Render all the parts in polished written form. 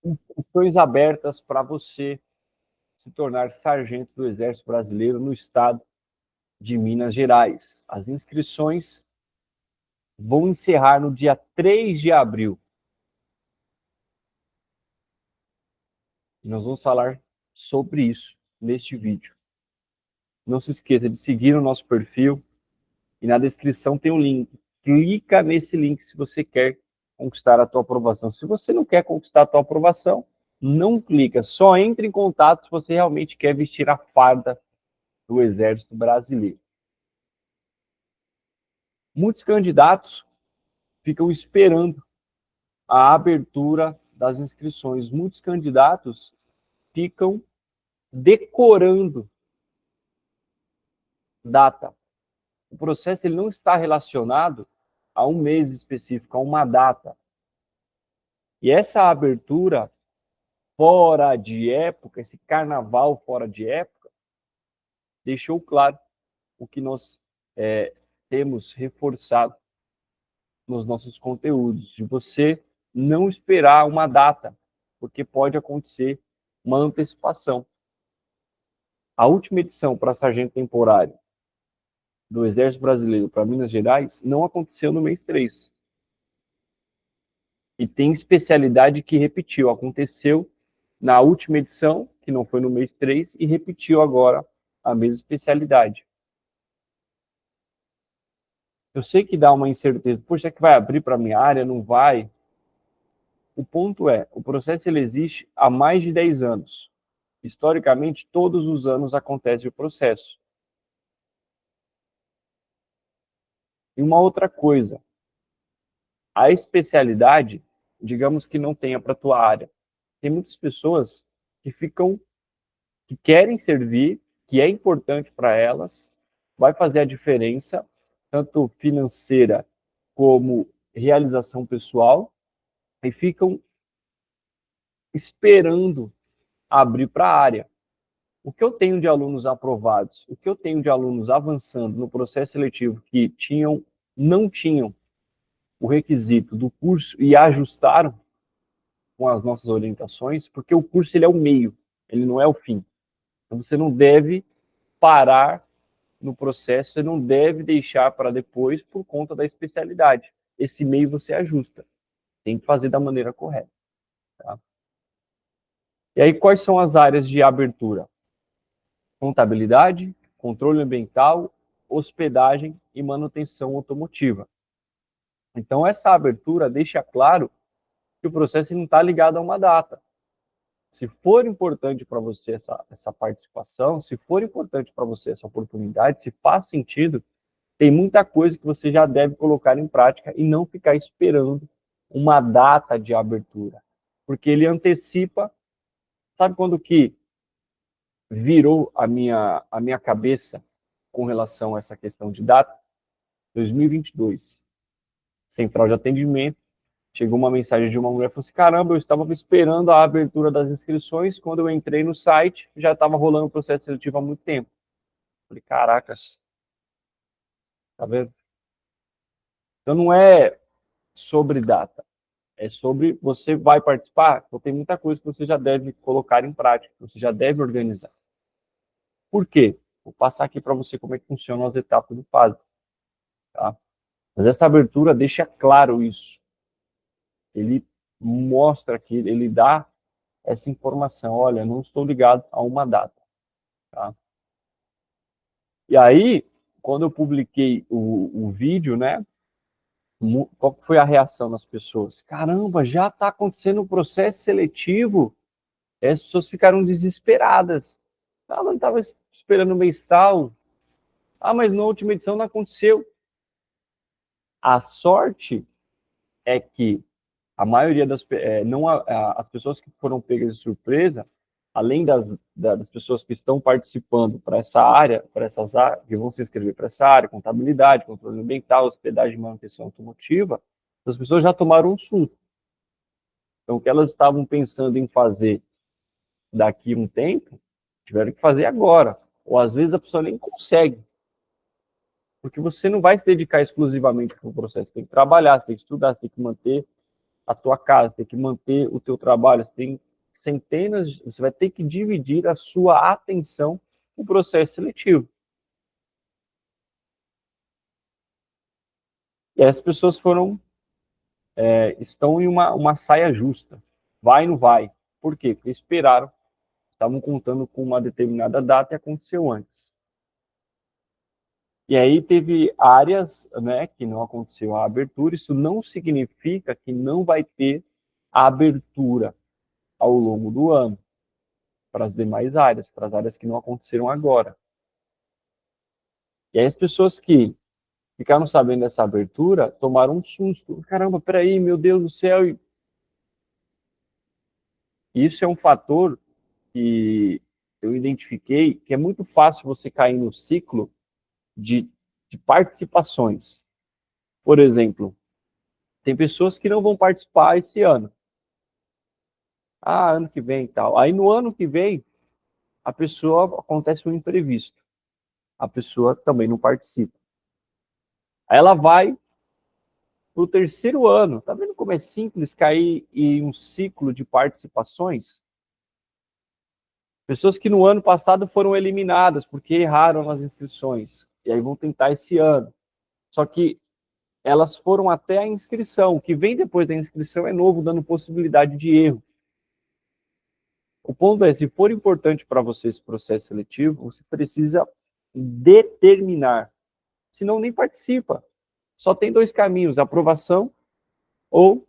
inscrições abertas para você se tornar sargento do Exército Brasileiro no estado de Minas Gerais. As inscrições vão encerrar no dia 3 de abril. E nós vamos falar sobre isso neste vídeo. Não se esqueça de seguir o nosso perfil e na descrição tem um link. Clica nesse link se você quer conquistar a tua aprovação. Se você não quer conquistar a tua aprovação, não clica. Só entre em contato se você realmente quer vestir a farda do Exército Brasileiro. Muitos candidatos ficam esperando a abertura das inscrições. Muitos candidatos ficam decorando data. O processo ele não está relacionado a um mês específico, a uma data. E essa abertura fora de época, esse carnaval fora de época, deixou claro o que nós temos reforçado nos nossos conteúdos, de você não esperar uma data, porque pode acontecer uma antecipação. A última edição para sargento temporário do Exército Brasileiro para Minas Gerais não aconteceu no mês 3. E tem especialidade que repetiu. Aconteceu na última edição, que não foi no mês 3, e repetiu agora a mesma especialidade. Eu sei que dá uma incerteza. Poxa, é que vai abrir para a minha área? Não vai? O ponto é, o processo ele existe há mais de 10 anos. Historicamente, todos os anos acontece o processo. E uma outra coisa, a especialidade, digamos que não tenha para a tua área. Tem muitas pessoas que querem servir, que é importante para elas, vai fazer a diferença, tanto financeira como realização pessoal, e ficam esperando abrir para a área. O que eu tenho de alunos aprovados, o que eu tenho de alunos avançando no processo seletivo que não tinham o requisito do curso e ajustaram com as nossas orientações, porque o curso ele é o meio, ele não é o fim. Então você não deve parar no processo, você não deve deixar para depois por conta da especialidade. Esse meio você ajusta, tem que fazer da maneira correta. Tá? E aí, quais são as áreas de abertura? Contabilidade, controle ambiental, hospedagem e manutenção automotiva. Então, essa abertura deixa claro que o processo não está ligado a uma data. Se for importante para você essa participação, se for importante para você essa oportunidade, se faz sentido, tem muita coisa que você já deve colocar em prática e não ficar esperando uma data de abertura. Porque ele antecipa, sabe quando que virou a minha cabeça com relação a essa questão de data? 2022. Central de atendimento, chegou uma mensagem de uma mulher, falou assim, caramba, eu estava esperando a abertura das inscrições, quando eu entrei no site, já estava rolando o processo seletivo há muito tempo. Falei, caracas, tá vendo? Então não é sobre data, é sobre você vai participar, então tem muita coisa que você já deve colocar em prática, que você já deve organizar. Por quê? Vou passar aqui para você como é que funcionam as etapas do fases. Tá? Mas essa abertura deixa claro isso. Ele mostra que ele dá essa informação. Olha, não estou ligado a uma data. Tá? E aí, quando eu publiquei o vídeo, né? Qual foi a reação das pessoas? Caramba, já está acontecendo o processo seletivo? E as pessoas ficaram desesperadas. Ah, mas estava esperando o mês tal. Ah, mas na última edição não aconteceu. A sorte é que a maioria as pessoas que foram pegas de surpresa, além das pessoas que estão participando para essa área, para essas áreas, que vão se inscrever para essa área, contabilidade, controle ambiental, hospedagem e manutenção automotiva, as pessoas já tomaram um susto. Então, o que elas estavam pensando em fazer daqui a um tempo, tiveram que fazer agora. Ou às vezes a pessoa nem consegue. Porque você não vai se dedicar exclusivamente para o processo. Você tem que trabalhar, você tem que estudar, você tem que manter a tua casa, tem que manter o teu trabalho, você tem centenas, você vai ter que dividir a sua atenção no processo seletivo. E aí as pessoas estão em uma saia justa. Vai ou não vai? Por quê? Porque esperaram, estavam contando com uma determinada data e aconteceu antes. E aí teve áreas, né, que não aconteceu a abertura. Isso não significa que não vai ter a abertura ao longo do ano para as demais áreas, para as áreas que não aconteceram agora. E aí as pessoas que ficaram sabendo dessa abertura tomaram um susto. Caramba, peraí, meu Deus do céu. E isso é um fator que eu identifiquei que é muito fácil você cair no ciclo de, de participações. Por exemplo, tem pessoas que não vão participar esse ano. Ah, ano que vem e tal. Aí no ano que vem, a pessoa acontece um imprevisto. A pessoa também não participa. Aí ela vai para o terceiro ano. Tá vendo como é simples cair em um ciclo de participações? Pessoas que no ano passado foram eliminadas porque erraram nas inscrições. E aí vão tentar esse ano. Só que elas foram até a inscrição. O que vem depois da inscrição é novo, dando possibilidade de erro. O ponto é, se for importante para você esse processo seletivo, você precisa determinar. Senão nem participa. Só tem dois caminhos, aprovação ou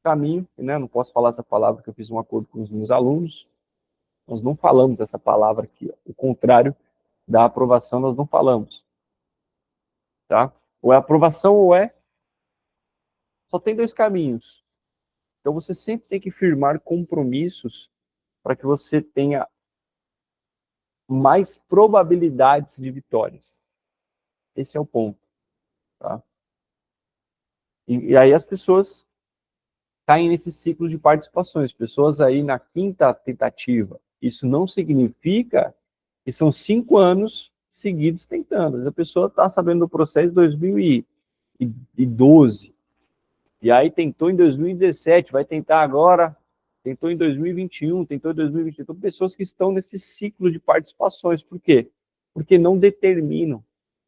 caminho, né? Não posso falar essa palavra que eu fiz um acordo com os meus alunos. Nós não falamos essa palavra aqui. O contrário da aprovação nós não falamos. Tá? Ou é aprovação ou é... Só tem dois caminhos. Então você sempre tem que firmar compromissos para que você tenha mais probabilidades de vitórias. Esse é o ponto. Tá? E aí as pessoas caem nesse ciclo de participações. Pessoas aí na quinta tentativa. Isso não significa que são 5 anos seguidos tentando. A pessoa está sabendo do processo de 2012. E aí tentou em 2017, vai tentar agora, tentou em 2021, tentou em 2022. Então, pessoas que estão nesse ciclo de participações. Por quê? Porque não determinam,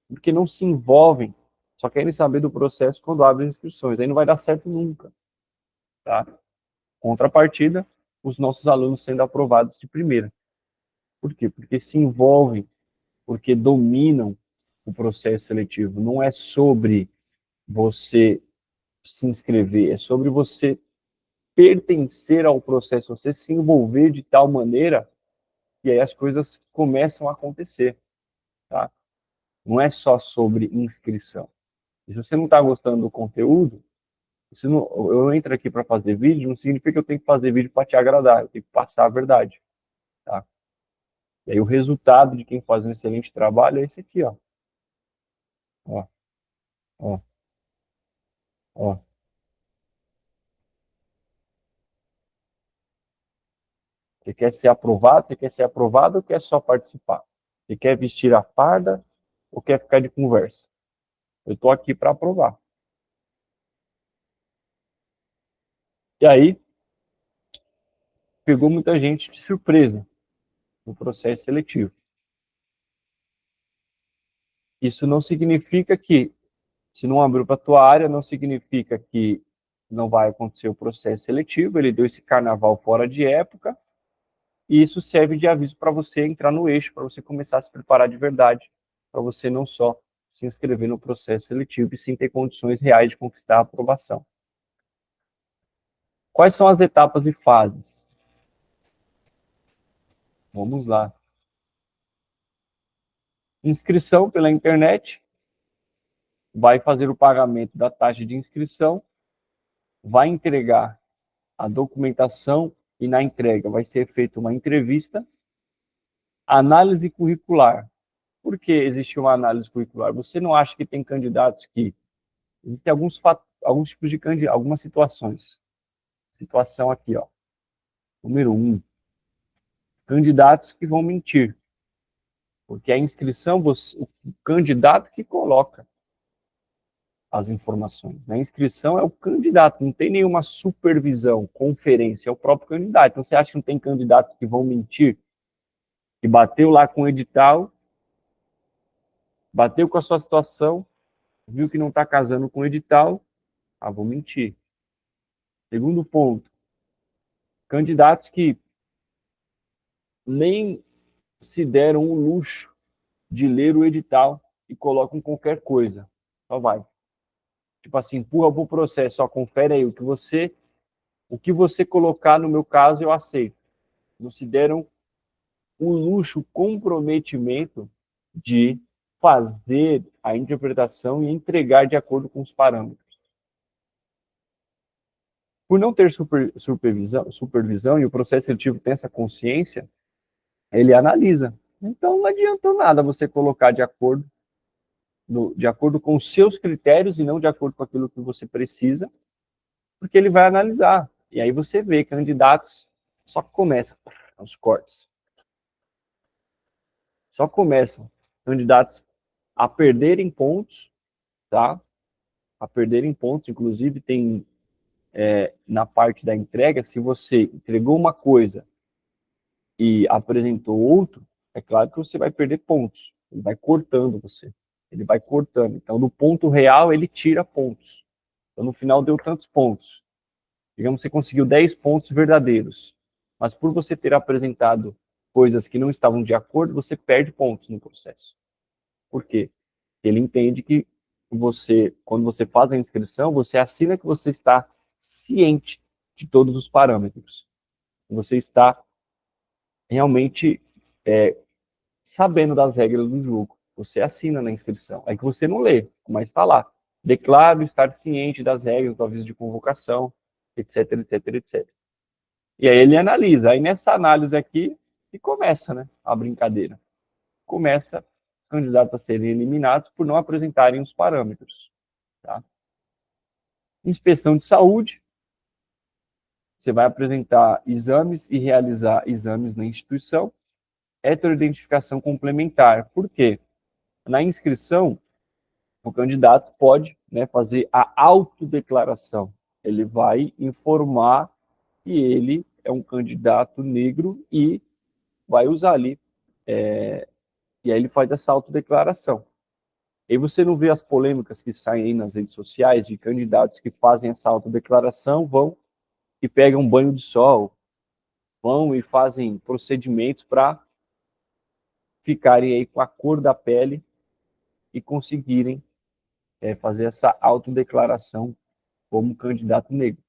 porque não se envolvem, só querem saber do processo quando abrem inscrições. Aí não vai dar certo nunca. Tá? Contrapartida, os nossos alunos sendo aprovados de primeira. Por quê? Porque se envolvem, porque dominam o processo seletivo. Não é sobre você se inscrever, é sobre você pertencer ao processo, você se envolver de tal maneira que aí as coisas começam a acontecer. Tá? Não é só sobre inscrição. E se você não está gostando do conteúdo, não, eu entro aqui para fazer vídeo, não significa que eu tenho que fazer vídeo para te agradar, eu tenho que passar a verdade. Tá? E aí o resultado de quem faz um excelente trabalho é esse aqui, ó. Ó, ó, ó. Você quer ser aprovado? Você quer ser aprovado ou quer só participar? Você quer vestir a farda ou quer ficar de conversa? Eu estou aqui para aprovar. E aí, pegou muita gente de surpresa no processo seletivo. Isso não significa que, se não abriu para a tua área, não significa que não vai acontecer o processo seletivo. Ele deu esse carnaval fora de época, e isso serve de aviso para você entrar no eixo, para você começar a se preparar de verdade, para você não só se inscrever no processo seletivo e sim ter condições reais de conquistar a aprovação. Quais são as etapas e fases? Vamos lá. Inscrição pela internet, vai fazer o pagamento da taxa de inscrição, vai entregar a documentação e na entrega vai ser feita uma entrevista. Análise curricular. Por que existe uma análise curricular? Você não acha que tem candidatos que... Existem alguns tipos de candidatos, algumas situações. Situação aqui, ó. Número 1. Candidatos que vão mentir. Porque a inscrição, o candidato que coloca. as informações. Na inscrição é o candidato, não tem nenhuma supervisão, conferência, é o próprio candidato. Então, você acha que não tem candidatos que vão mentir? Que bateu lá com o edital, bateu com a sua situação, viu que não está casando com o edital, vou mentir. Segundo ponto, candidatos que nem se deram o luxo de ler o edital e colocam qualquer coisa. Só vai. Tipo assim, empurra pro processo, ó, confere aí o que você colocar no meu caso eu aceito. Não se deram o luxo, o comprometimento de fazer a interpretação e entregar de acordo com os parâmetros. Por não ter supervisão e o processo seletivo tem essa consciência, ele analisa. Então não adianta nada você colocar de acordo com os seus critérios e não de acordo com aquilo que você precisa, porque ele vai analisar. E aí você vê candidatos, só que começam os cortes. Só começam candidatos a perderem pontos, tá? A perderem pontos, inclusive tem na parte da entrega, se você entregou uma coisa e apresentou outro, é claro que você vai perder pontos. Ele vai cortando você. Ele vai cortando. Então, do ponto real, ele tira pontos. Então, no final, deu tantos pontos. Digamos que você conseguiu 10 pontos verdadeiros. Mas por você ter apresentado coisas que não estavam de acordo, você perde pontos no processo. Por quê? Ele entende que quando você faz a inscrição, você assina que você está ciente de todos os parâmetros. Você está realmente sabendo das regras do jogo. Você assina na inscrição. É que você não lê, mas está lá. Declaro estar ciente das regras do aviso de convocação, etc, etc, etc. E aí ele analisa. Aí nessa análise aqui, que começa, né, a brincadeira. Começa os candidatos a serem eliminados por não apresentarem os parâmetros. Tá? Inspeção de saúde. Você vai apresentar exames e realizar exames na instituição. Heteroidentificação complementar. Por quê? Na inscrição, o candidato pode, né, fazer a autodeclaração. Ele vai informar que ele é um candidato negro e vai usar ali. E aí ele faz essa autodeclaração. E você não vê as polêmicas que saem aí nas redes sociais de candidatos que fazem essa autodeclaração, vão e pegam um banho de sol, vão e fazem procedimentos para ficarem aí com a cor da pele e conseguirem fazer essa autodeclaração como candidato negro.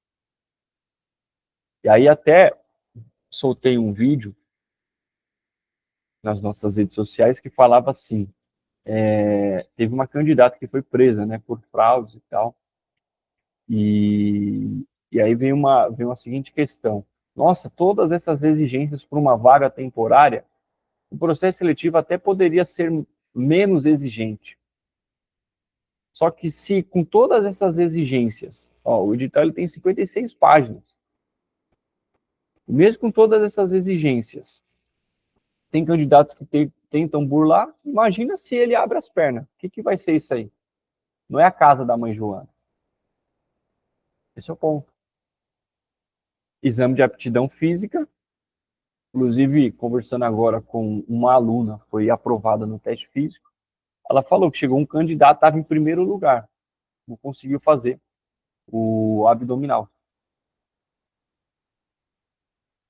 E aí até soltei um vídeo nas nossas redes sociais que falava assim, teve uma candidata que foi presa, né, por fraudes e tal, e aí vem uma seguinte questão, nossa, todas essas exigências para uma vaga temporária, o processo seletivo até poderia ser menos exigente. Só que se com todas essas exigências, o edital ele tem 56 páginas, mesmo com todas essas exigências, tem candidatos que tentam burlar, imagina se ele abre as pernas. O que vai ser isso aí? Não é a casa da mãe Joana. Esse é o ponto. Exame de aptidão física, inclusive conversando agora com uma aluna, foi aprovada no teste físico, ela falou que chegou um candidato, estava em primeiro lugar, não conseguiu fazer o abdominal.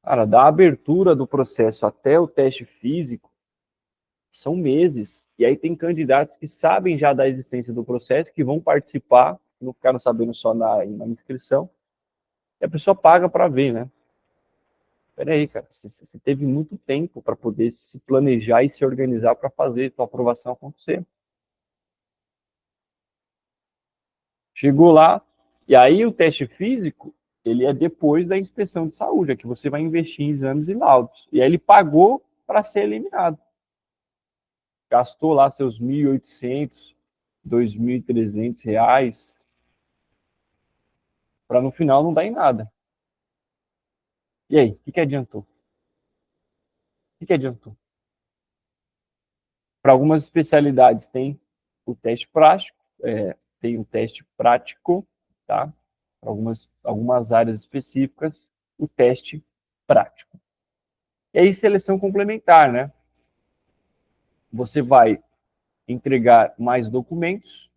Cara, da abertura do processo até o teste físico, são meses. E aí tem candidatos que sabem já da existência do processo, que vão participar, não ficaram sabendo só na inscrição, e a pessoa paga para ver, né? Peraí, cara, você teve muito tempo para poder se planejar e se organizar para fazer a sua aprovação acontecer. Chegou lá, e aí o teste físico, ele é depois da inspeção de saúde, é que você vai investir em exames e laudos. E aí ele pagou para ser eliminado. Gastou lá seus R$ 1.800, R$ 2.300, para no final não dar em nada. E aí, o que adiantou? O que adiantou? Para algumas especialidades tem o teste prático, tem um teste prático, tá? Para algumas áreas específicas, o teste prático. E aí, seleção complementar, né? Você vai entregar mais documentos,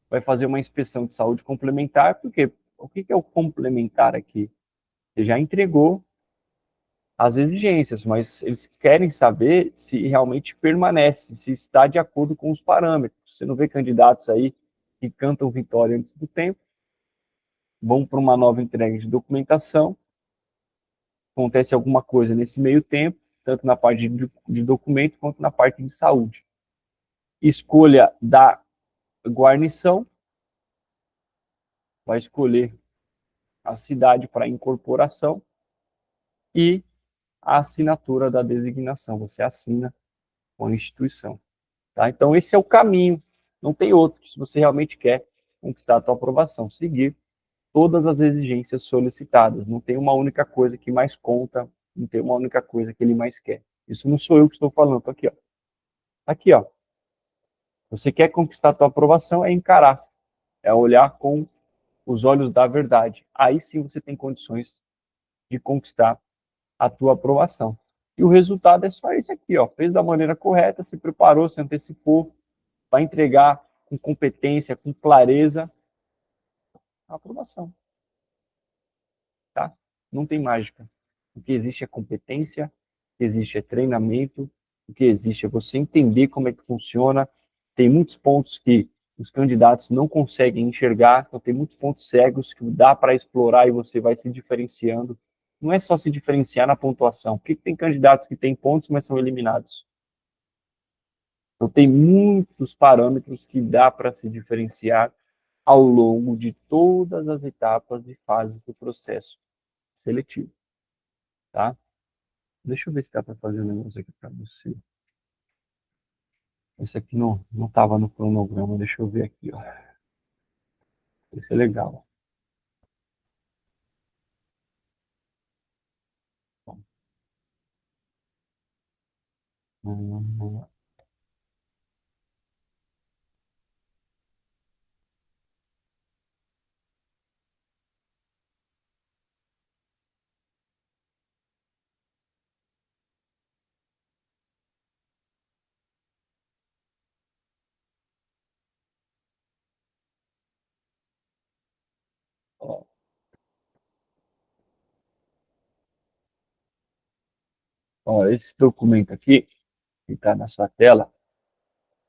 vai fazer uma inspeção de saúde complementar, porque o que é o complementar aqui? Você já entregou as exigências, mas eles querem saber se realmente permanece, se está de acordo com os parâmetros. Você não vê candidatos aí que cantam vitória antes do tempo, vão para uma nova entrega de documentação, acontece alguma coisa nesse meio tempo, tanto na parte de documento quanto na parte de saúde. Escolha da guarnição, vai escolher a cidade para incorporação e a assinatura da designação. Você assina com a instituição. Tá? Então, esse é o caminho, não tem outro. Se você realmente quer conquistar a tua aprovação, seguir todas as exigências solicitadas. Não tem uma única coisa que mais conta, não tem uma única coisa que ele mais quer. Isso não sou eu que estou falando, tô aqui, ó. Aqui, ó. Você quer conquistar a tua aprovação, é encarar, é olhar com os olhos da verdade. Aí sim você tem condições de conquistar a tua aprovação. E o resultado é só esse aqui, ó. Fez da maneira correta, se preparou, se antecipou, vai entregar com competência, com clareza, a aprovação. Tá? Não tem mágica. O que existe é competência, o que existe é treinamento, o que existe é você entender como é que funciona. Tem muitos pontos que os candidatos não conseguem enxergar, então tem muitos pontos cegos que dá para explorar e você vai se diferenciando. Não é só se diferenciar na pontuação. Por que tem candidatos que têm pontos, mas são eliminados? Então tem muitos parâmetros que dá para se diferenciar ao longo de todas as etapas e fases do processo seletivo. Tá? Deixa eu ver se dá para fazer um negócio aqui para você. Esse aqui não estava no cronograma, deixa eu ver aqui, ó. Esse é legal. Ó, ó, esse documento aqui, que está na sua tela,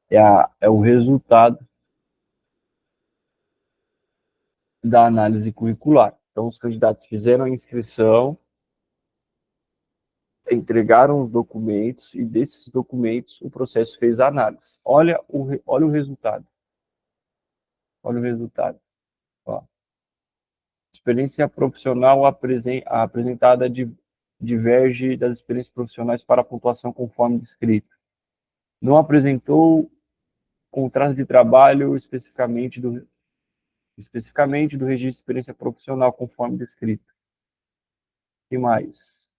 é o resultado da análise curricular. Então, os candidatos fizeram a inscrição, entregaram os documentos e desses documentos o processo fez a análise. Olha o resultado. Olha o resultado. Ó. Experiência profissional apresentada diverge das experiências profissionais para a pontuação conforme descrito. Não apresentou contrato de trabalho especificamente do registro de experiência profissional conforme descrito. O que mais?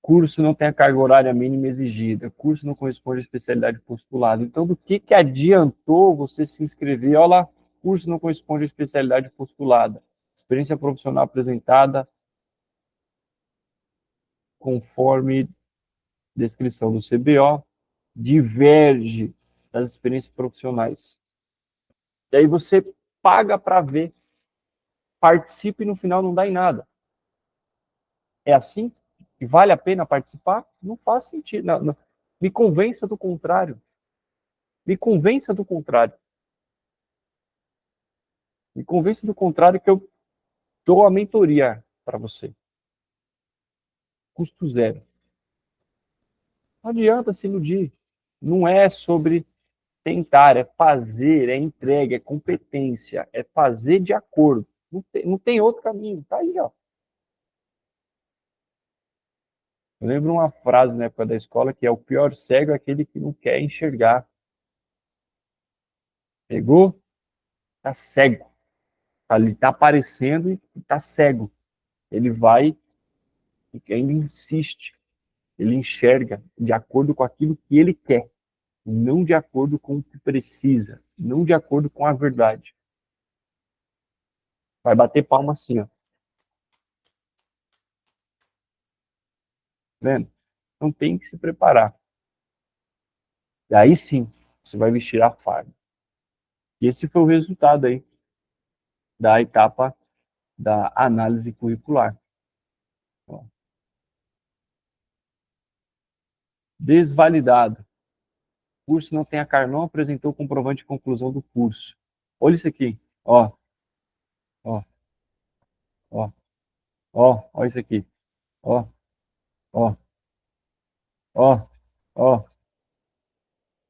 Curso não tem a carga horária mínima exigida. Curso não corresponde à especialidade postulada. Então, do que adiantou você se inscrever? Olha lá, curso não corresponde à especialidade postulada. Experiência profissional apresentada conforme descrição do CBO diverge das experiências profissionais. E aí você paga para ver, participe e no final não dá em nada. É assim? E vale a pena participar? Não faz sentido. Não, não. Me convença do contrário. Me convença do contrário. Me convença do contrário que eu dou a mentoria para você. Custo zero. Não adianta se iludir. Não é sobre tentar, é fazer, é entrega, é competência, é fazer de acordo. Não tem outro caminho. Tá aí, ó. Eu lembro uma frase na época da escola que é o pior cego é aquele que não quer enxergar. Pegou? Tá cego. Ele tá aparecendo e tá cego. Ele vai e ainda insiste. Ele enxerga de acordo com aquilo que ele quer. não de acordo com o que precisa, não de acordo com a verdade. Vai bater palma assim, ó. Vendo? Então tem que se preparar. E aí sim, você vai vestir a farda. E esse foi o resultado aí da etapa da análise curricular. Ó. Desvalidado. O curso não tem a carta, não apresentou comprovante de conclusão do curso. Olha isso aqui, ó, ó, ó, ó isso aqui, ó, ó, ó, ó.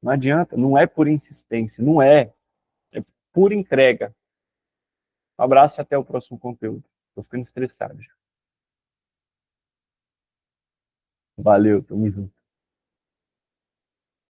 Não adianta, não é por insistência, não é, é por entrega. Um abraço e até o próximo conteúdo. Tô ficando estressado já. Valeu, tamo junto.